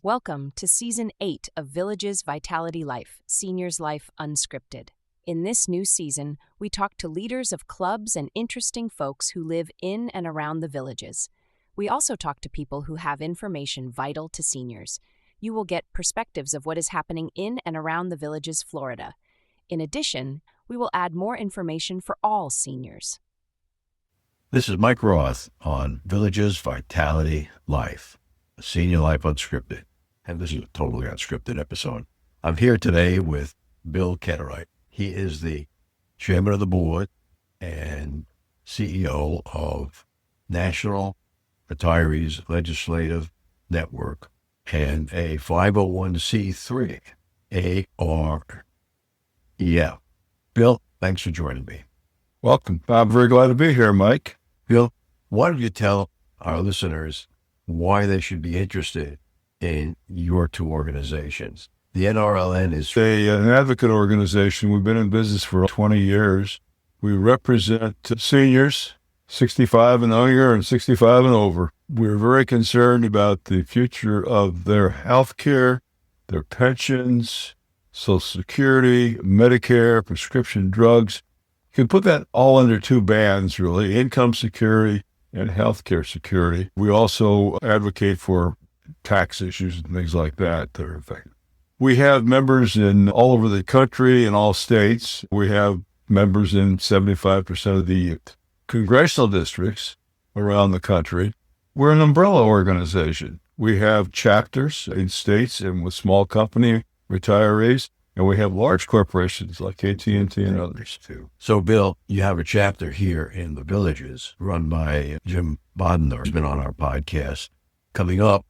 Welcome to Season 8 of Village's Vitality Life, Seniors Life Unscripted. In this new season, we talk to leaders of clubs and interesting folks who live in and around the villages. We also talk to people who have information vital to seniors. You will get perspectives of what is happening in and around the villages, Florida. In addition, we will add more information for all seniors. This is Mike Roth on Village's Vitality Life, Senior Life Unscripted. And this is a totally unscripted episode. I'm here today with Bill Kadereit. He is the chairman of the board and CEO of National Retirees Legislative Network and a 501c3, AREF. Bill, thanks for joining me. Welcome. I'm very glad to be here, Mike. Bill, why don't you tell our listeners why they should be interested in your two organizations? The NRLN is an advocate organization. We've been in business for 20 years. We represent seniors, 65 and younger and 65 and over. We're very concerned about the future of their health care, their pensions, Social Security, Medicare, prescription drugs. You can put that all under two bands, really, income security and health care security. We also advocate for tax issues and things like that that are affected. We have members in all over the country in all states. We have members in 75% of the congressional districts around the country. We're an umbrella organization. We have chapters in states and with small company retirees, and we have large corporations like AT&T and others too. So, Bill, you have a chapter here in the Villages run by Jim Bodner, who's been on our podcast. Coming up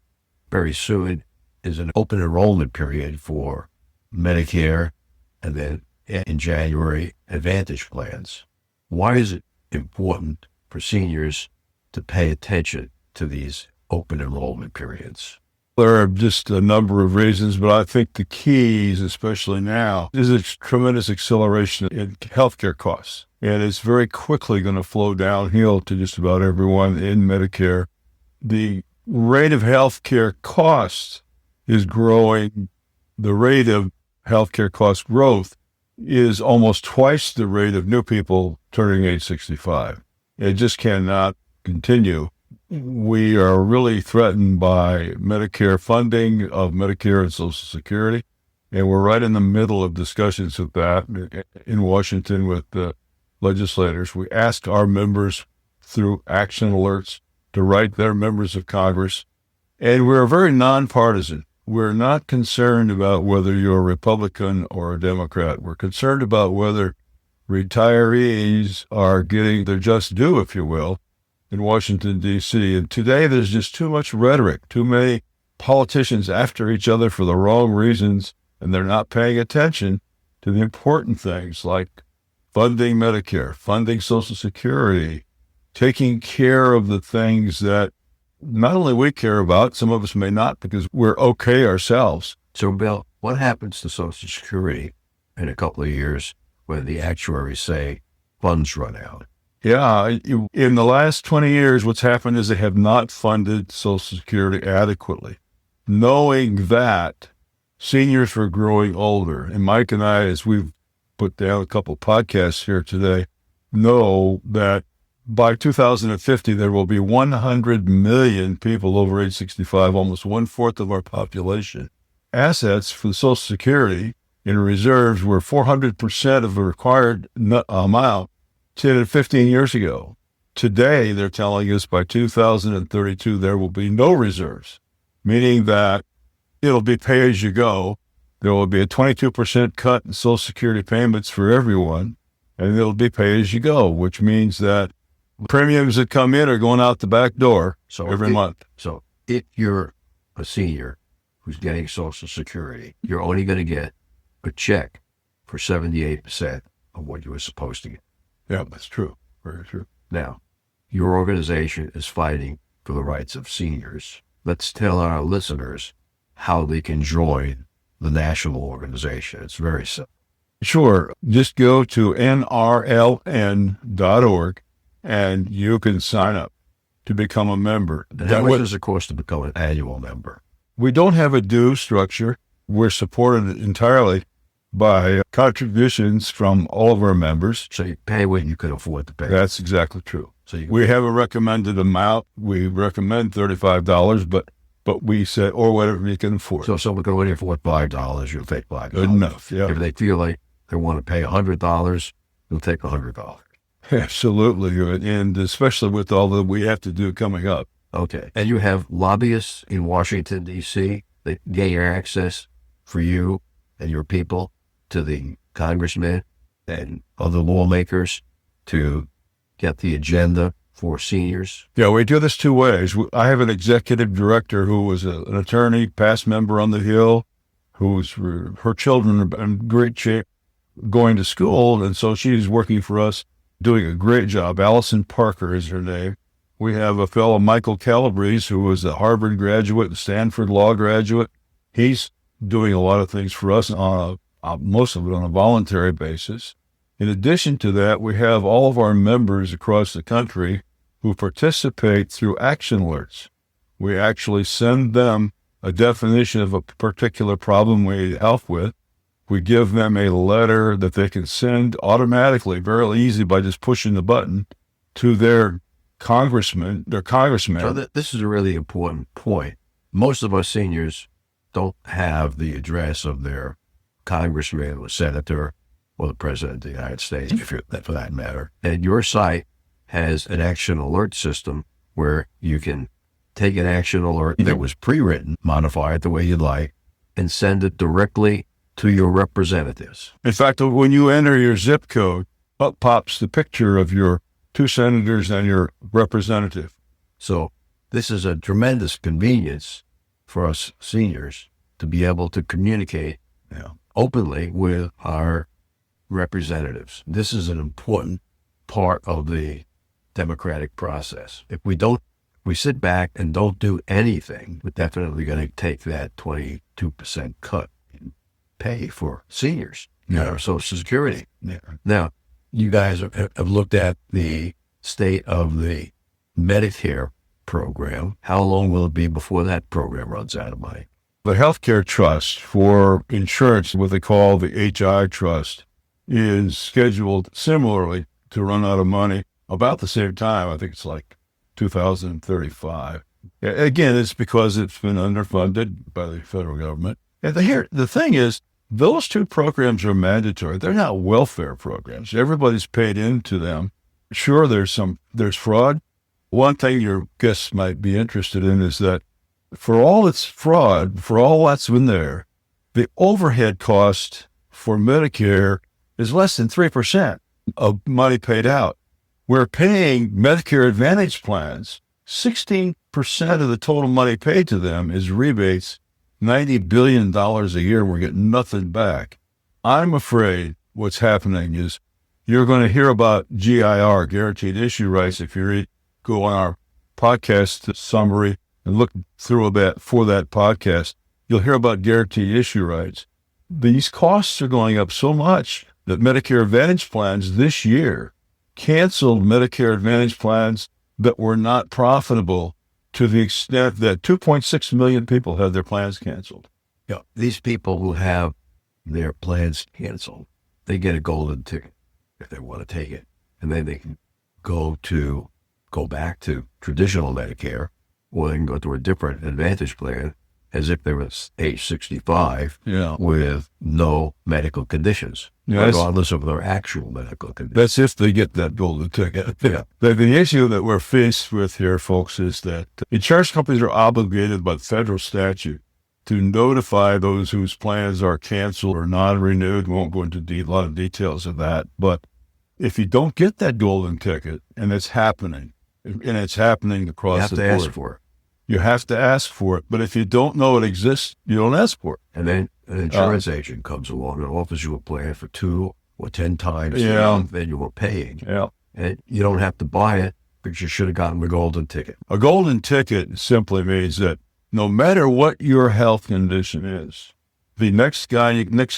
very soon is an open enrollment period for Medicare and then in January, Advantage plans. Why is it important for seniors to pay attention to these open enrollment periods? There are just a number of reasons, but I think the keys, especially now, is a tremendous acceleration in healthcare costs. And it's very quickly going to flow downhill to just about everyone in Medicare. The rate of healthcare costs is growing. The rate of healthcare cost growth is almost twice the rate of new people turning age 65. It just cannot continue. We are really threatened by Medicare funding of Medicare and Social Security, and we're right in the middle of discussions with that in Washington with the legislators. We ask our members through action alerts to write their members of Congress, and we're very nonpartisan. We're not concerned about whether you're a Republican or a Democrat. We're concerned about whether retirees are getting their just due, if you will, in Washington, D.C. And today there's just too much rhetoric, too many politicians after each other for the wrong reasons, and they're not paying attention to the important things like funding Medicare, funding Social Security, taking care of the things that not only we care about, some of us may not because we're okay ourselves. So, Bill, what happens to Social Security in a couple of years when the actuaries say funds run out? Yeah, in the last 20 years, what's happened is they have not funded Social Security adequately. Knowing that seniors were growing older, and Mike and I, as we've put down a couple of podcasts here today, know that by 2050, there will be 100 million people over age 65, almost 1/4 of our population. Assets for Social Security in reserves were 400% of the required amount 10 and 15 years ago. Today, they're telling us by 2032, there will be no reserves, meaning that it'll be pay as you go. There will be a 22% cut in Social Security payments for everyone, and it'll be pay as you go, which means that premiums that come in are going out the back door every month. So if you're a senior who's getting Social Security, you're only going to get a check for 78% of what you were supposed to get. Yeah, that's true. Very true. Now, your organization is fighting for the rights of seniors. Let's tell our listeners how they can join the national organization. It's very simple. Sure. Just go to nrln.org and you can sign up to become a member. And how much does it cost to become an annual member? We don't have a due structure. We're supported entirely by contributions from all of our members. So you pay what you can afford to pay. That's exactly true. So we have a recommended amount. We recommend $35, but we say, or whatever you can afford. So if someone can only afford $5, you'll take $5. Good enough, yeah. If they feel like they want to pay $100, you'll take $100. Absolutely, and especially with all that we have to do coming up. Okay. And you have lobbyists in Washington, D.C. that gain access for you and your people to the congressmen and other lawmakers to get the agenda for seniors? Yeah, we do this two ways. I have an executive director who was an attorney, past member on the Hill, her children are in great shape going to school, and so she's working for us, doing a great job. Allison Parker is her name. We have a fellow, Michael Calabrese, who was a Harvard graduate, Stanford Law graduate. He's doing a lot of things for us, most of it on a voluntary basis. In addition to that, we have all of our members across the country who participate through action alerts. We actually send them a definition of a particular problem we need help with. We give them a letter that they can send automatically, very easy, by just pushing the button to their congressman. So this is a really important point. Most of us seniors don't have the address of their congressman or senator or the president of the United States, for that matter. And your site has an action alert system where you can take an action alert that was pre-written, modify it the way you'd like, and send it directly to your representatives. In fact, when you enter your zip code, up pops the picture of your two senators and your representative. So this is a tremendous convenience for us seniors to be able to communicate openly with our representatives. This is an important part of the democratic process. If we sit back and don't do anything, we're definitely going to take that 22% cut in pay for seniors, our Social Security. Yeah. Now, you guys have looked at the state of the Medicare program. How long will it be before that program runs out of money? The healthcare trust for insurance, what they call the HI trust, is scheduled similarly to run out of money about the same time. I think it's like 2035. Again, it's because it's been underfunded by the federal government. And the thing is, those two programs are mandatory. They're not welfare programs. Everybody's paid into them. Sure, there's fraud. One thing your guests might be interested in is that for all its fraud, for all that's in there, the overhead cost for Medicare is less than 3% of money paid out. We're paying Medicare Advantage plans, 16% of the total money paid to them is rebates, $90 billion a year. We're getting nothing back. I'm afraid what's happening is you're going to hear about GIR, Guaranteed Issue Rights, if you go on our podcast summary and look through a bit for that podcast, you'll hear about Guaranteed Issue Rights. These costs are going up so much that Medicare Advantage plans this year canceled Medicare Advantage plans that were not profitable to the extent that 2.6 million people had their plans canceled. Yeah, these people who have their plans canceled, they get a golden ticket if they want to take it. And then they can go back to traditional Medicare, or they can go to a different Advantage plan as if they were age 65 with no medical conditions, regardless of their actual medical conditions. That's if they get that golden ticket. Yeah. The issue that we're faced with here, folks, is that insurance companies are obligated by federal statute to notify those whose plans are canceled or non-renewed. We won't go into a lot of details of that. But if you don't get that golden ticket, and it's happening across the board. You have to ask for it. You have to ask for it. But if you don't know it exists, you don't ask for it. And then an insurance agent comes along and offers you a plan for 2 or 10 times than you were paying. Yeah. And you don't have to buy it because you should have gotten the golden ticket. A golden ticket simply means that no matter what your health condition is, the next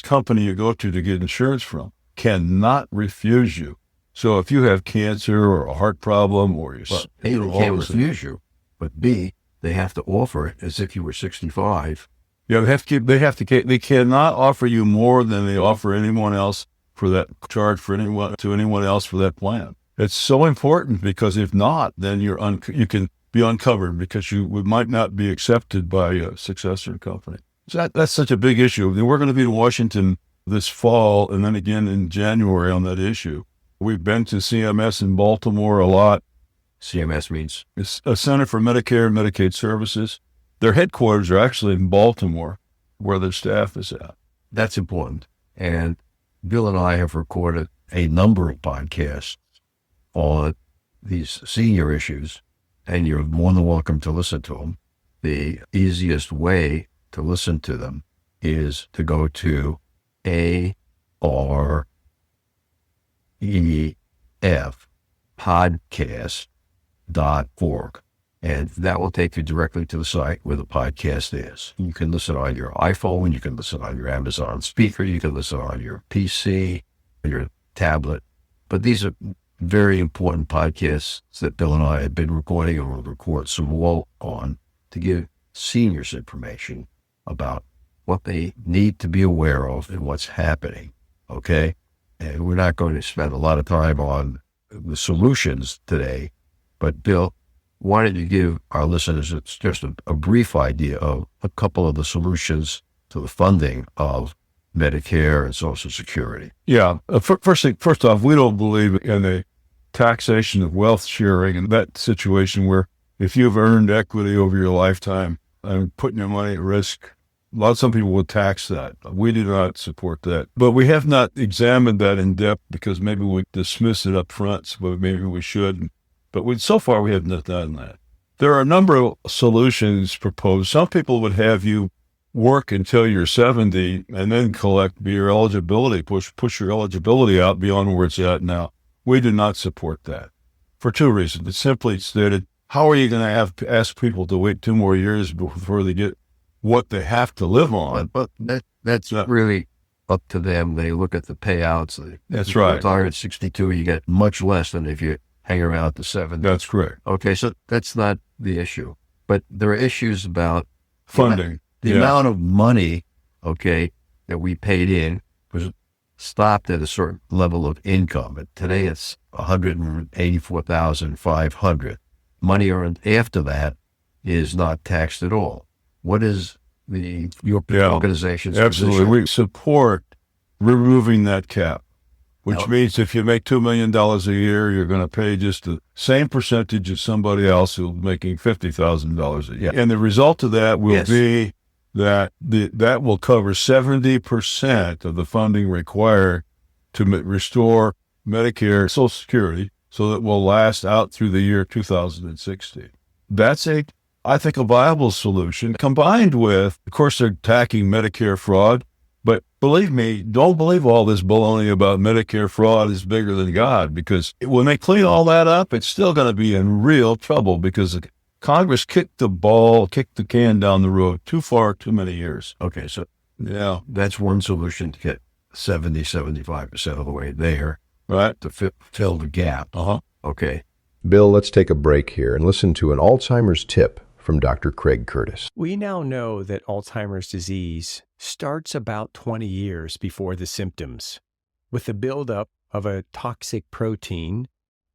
company you go to get insurance from cannot refuse you So if you have cancer or a heart problem or you're Well, A, they can't refuse you, but B, they have to offer it as if you were 65. yeah, they cannot offer you more than they offer anyone else for that charge for anyone else for that plan. It's so important because if not, then you can be uncovered because you might not be accepted by a successor company. So that's such a big issue. We're going to be in Washington this fall and then again in January on that issue. We've been to CMS in Baltimore a lot. CMS means? It's a Center for Medicare and Medicaid Services. Their headquarters are actually in Baltimore, where their staff is at. That's important. And Bill and I have recorded a number of podcasts on these senior issues, and you're more than welcome to listen to them. The easiest way to listen to them is to go to AREF podcast.org. And that will take you directly to the site where the podcast is. You can listen on your iPhone, you can listen on your Amazon speaker, you can listen on your PC, your tablet. But these are very important podcasts that Bill and I have been recording and will record some more on to give seniors information about what they need to be aware of and what's happening, okay? And we're not going to spend a lot of time on the solutions today, but Bill, why don't you give our listeners just a brief idea of a couple of the solutions to the funding of Medicare and Social Security? Yeah. First off, we don't believe in a taxation of wealth sharing and that situation where if you've earned equity over your lifetime and putting your money at risk, some people will tax that. We do not support that. But we have not examined that in depth because maybe we dismiss it up front, so maybe we should. But so far, we have not done that. There are a number of solutions proposed. Some people would have you work until you're 70 and then collect your eligibility, push your eligibility out beyond where it's at now. We do not support that for two reasons. It's simply stated, how are you going to have to ask people to wait 2 more years before they get what they have to live on? But that's really up to them. They look at the payouts. That's if you right. retire at 62, you get much less than if you hang around to 70. That's correct. Okay, so that's not the issue. But there are issues about Funding. The amount of money, okay, that we paid in was stopped at a certain level of income. And today it's $184,500. Money earned after that is not taxed at all. What is your organization's Absolutely. position? We support removing that cap, which means if you make $2 million a year, you're going to pay just the same percentage as somebody else who's making $50,000 a year. And the result of that will be that that will cover 70% of the funding required to restore Medicare Social Security so that it will last out through the year 2060. That's I think, a viable solution, combined with, of course, they're attacking Medicare fraud. But believe me, don't believe all this baloney about Medicare fraud is bigger than God, because when they clean all that up, it's still going to be in real trouble because Congress kicked the can down the road too far, too many years. Okay, so that's one solution to get 75% of the way there, right? To fill the gap. Okay. Bill, let's take a break here and listen to an Alzheimer's tip from Dr. Craig Curtis. We now know that Alzheimer's disease starts about 20 years before the symptoms, with the buildup of a toxic protein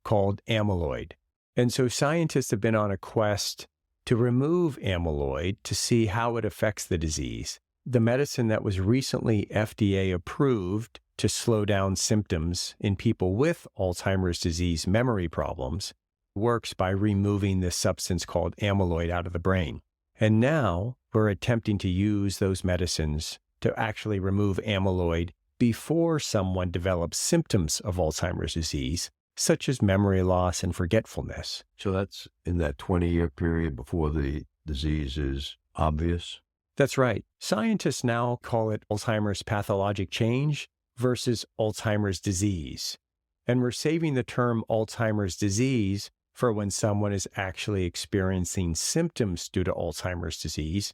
called amyloid. And so scientists have been on a quest to remove amyloid to see how it affects the disease. The medicine that was recently FDA approved to slow down symptoms in people with Alzheimer's disease memory problems works by removing this substance called amyloid out of the brain. And now we're attempting to use those medicines to actually remove amyloid before someone develops symptoms of Alzheimer's disease, such as memory loss and forgetfulness. So that's in that 20-year period before the disease is obvious? That's right. Scientists now call it Alzheimer's pathologic change versus Alzheimer's disease. And we're saving the term Alzheimer's disease for when someone is actually experiencing symptoms due to Alzheimer's disease.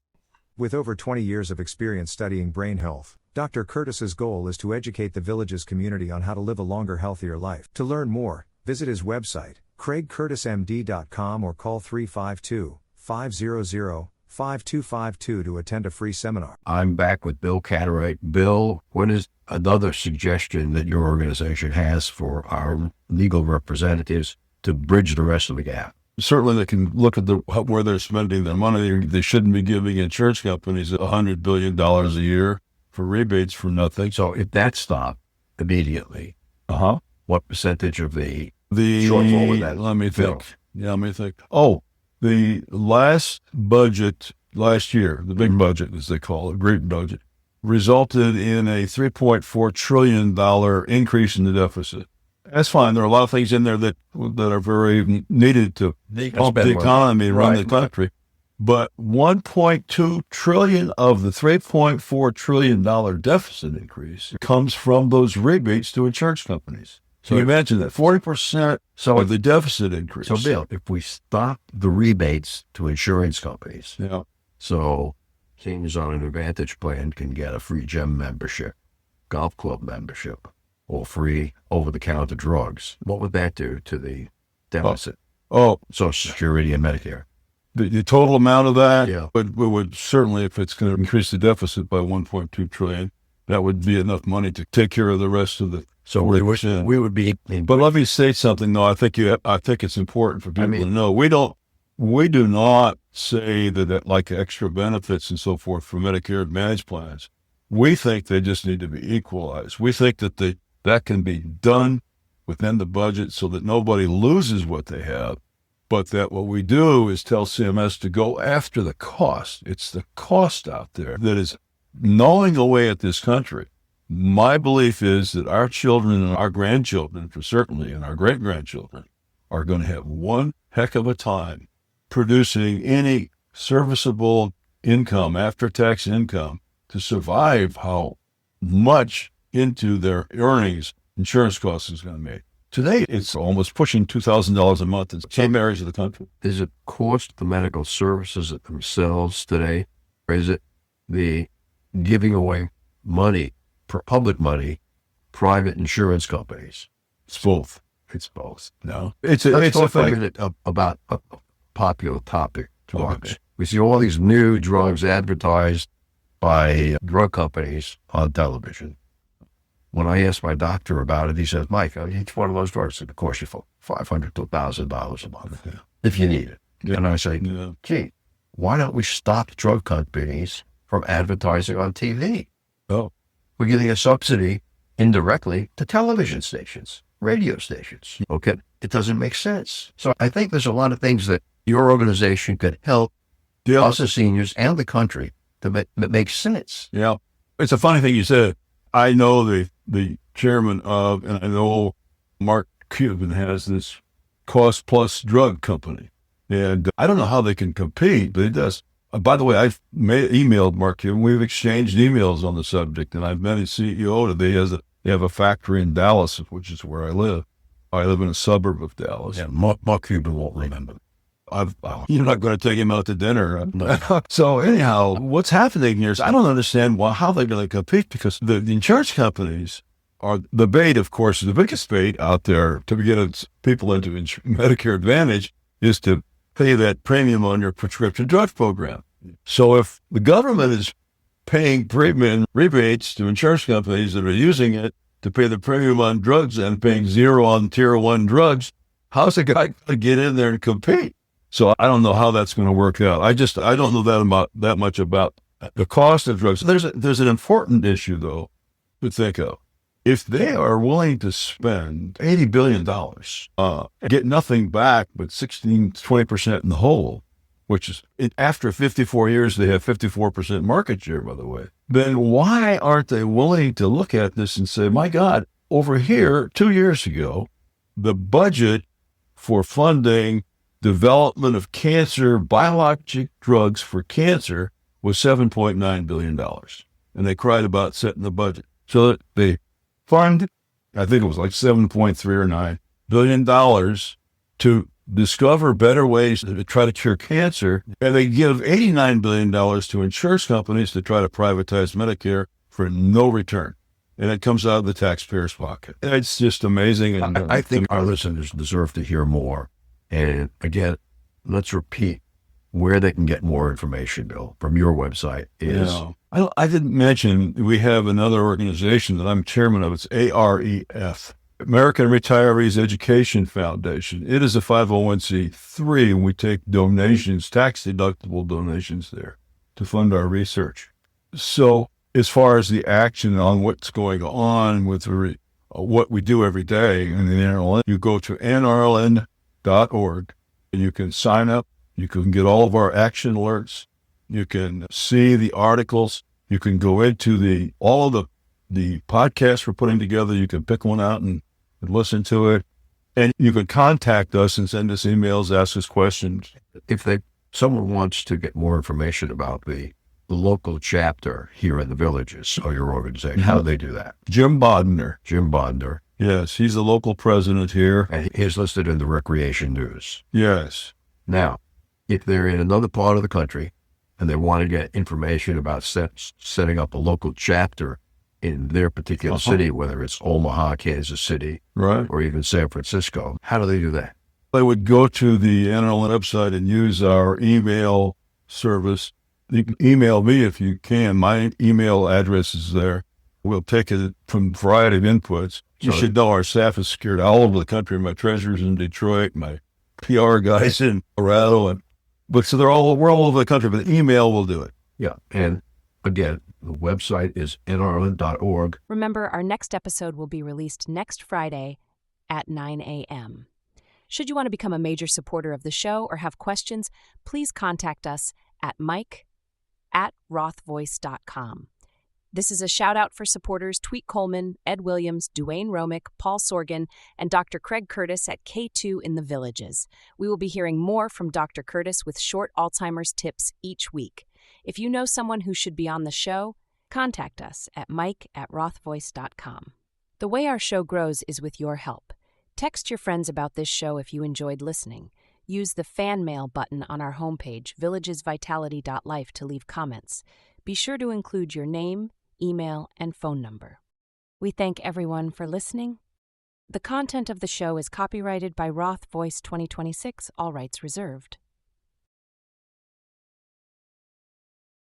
With over 20 years of experience studying brain health, Dr. Curtis's goal is to educate the Villages community on how to live a longer, healthier life. To learn more, visit his website, craigcurtismd.com, or call 352-500-5252 to attend a free seminar. I'm back with Bill Kadereit. Bill, what is another suggestion that your organization has for our legal representatives to bridge the rest of the gap? Certainly they can look at where they're spending their money. They shouldn't be giving insurance companies $100 billion a year for rebates for nothing. So if that stopped immediately, what percentage of the shortfall would that? Let me think. Yeah, let me think. Oh, the last budget last year, the big budget as they call it, great budget, resulted in a $3.4 trillion increase in the deficit. That's fine. There are a lot of things in there that are very needed to pump the economy and run the country. But $1.2 trillion of the $3.4 trillion deficit increase comes from those rebates to insurance companies. So you mentioned that 40% of the deficit increase. So Bill, if we stop the rebates to insurance companies, so seniors on an Advantage plan can get a free gym membership, golf club membership, or free over-the-counter drugs, what would that do to the deficit? Social Security and Medicare. The total amount of that would certainly, if it's going to increase the deficit by $1.2 trillion, that would be enough money to take care of the rest of the. So we would be. But let me say something though. I think it's important for people to know. We do not say that like extra benefits and so forth for Medicare Advantage plans. We think they just need to be equalized. We think that that can be done within the budget so that nobody loses what they have, but that what we do is tell CMS to go after the cost. It's the cost out there that is gnawing away at this country. My belief is that our children and our grandchildren, for certainly, and our great-grandchildren, are going to have one heck of a time producing any serviceable income, after-tax income, to survive how much into their earnings insurance costs is going to make. Today, it's almost pushing $2,000 a month in some areas of the country. Is it cost the medical services themselves today, or is it the giving away money, public money, private insurance companies? It's both. It's both. No, Let's talk a minute about a popular topic. Drugs. We see all these new drugs advertised by drug companies on television. When I asked my doctor about it, he says, Mike, each one of those drugs could cost you $500 to $1,000 a month if you need it. And I say, gee, why don't we stop drug companies from advertising on TV? Oh, we're giving a subsidy indirectly to television stations, radio stations. Okay, it doesn't make sense. So I think there's a lot of things that your organization could help us as seniors and the country to make sense. Yeah, it's a funny thing you said. I know the chairman of, and I know Mark Cuban has this cost plus drug company. And I don't know how they can compete, but it does. By the way, I've emailed Mark Cuban. We've exchanged emails on the subject, and I've met his CEO today. They have a factory in Dallas, which is where I live. I live in a suburb of Dallas. Yeah, Mark Cuban won't remember. You're not going to take him out to dinner. No. So anyhow, what's happening here is I don't understand how they're going to compete, because the insurance companies are the bait, of course, the biggest bait out there to get people into Medicare Advantage is to pay that premium on your prescription drug program. So if the government is paying premium rebates to insurance companies that are using it to pay the premium on drugs and paying zero on tier 1 drugs, how's a guy going to get in there and compete? So I don't know how that's going to work out. I don't know that much about the cost of drugs. There's an important issue, though, to think of. If they are willing to spend $80 billion, get nothing back but 16 to 20% in the hole, which is, after 54 years, they have 54% market share, by the way, then why aren't they willing to look at this and say, my God, over here, 2 years ago, the budget for funding development of cancer, biologic drugs for cancer was $7.9 billion. And they cried about setting the budget. So they funded, I think it was like $7.3 or $9 billion to discover better ways to try to cure cancer. And they give $89 billion to insurance companies to try to privatize Medicare for no return. And it comes out of the taxpayer's pocket. It's just amazing. And I think our listeners deserve to hear more. And again, let's repeat where they can get more information, Bill, from your website is... I didn't mention we have another organization that I'm chairman of. It's AREF, American Retirees Education Foundation. It is a 501c3, and we take donations, tax-deductible donations there to fund our research. So as far as the action on what's going on with what we do every day in the NRLN, you go to nrln.org, and you can sign up. You can get all of our action alerts. You can see the articles. You can go into all of the podcasts we're putting together. You can pick one out and listen to it. And you can contact us and send us emails, ask us questions. If someone wants to get more information about the local chapter here in the Villages or your organization, how do they do that? Jim Bodner. Yes, he's the local president here. And he's listed in the Recreation News. Yes. Now, if they're in another part of the country and they want to get information about setting up a local chapter in their particular city, whether it's Omaha, Kansas City, right, or even San Francisco, how do they do that? They would go to the NRLN website and use our email service. You can email me if you can. My email address is there. We'll take it from a variety of inputs. You should know our staff is secured all over the country. My treasurer's in Detroit, my PR guys in Colorado, so we're all over the country, but email will do it. Yeah. And again, the website is nrln.org. Remember, our next episode will be released next Friday at 9 a.m. Should you want to become a major supporter of the show or have questions, please contact us at mike@rothvoice.com. This is a shout-out for supporters Tweet Coleman, Ed Williams, Duane Romick, Paul Sorgan, and Dr. Craig Curtis at K2 in the Villages. We will be hearing more from Dr. Curtis with short Alzheimer's tips each week. If you know someone who should be on the show, contact us at mike@rothvoice.com. The way our show grows is with your help. Text your friends about this show if you enjoyed listening. Use the fan mail button on our homepage, villagesvitality.life, to leave comments. Be sure to include your name, email, and phone number. We thank everyone for listening. The content of the show is copyrighted by Roth Voice 2026, all rights reserved.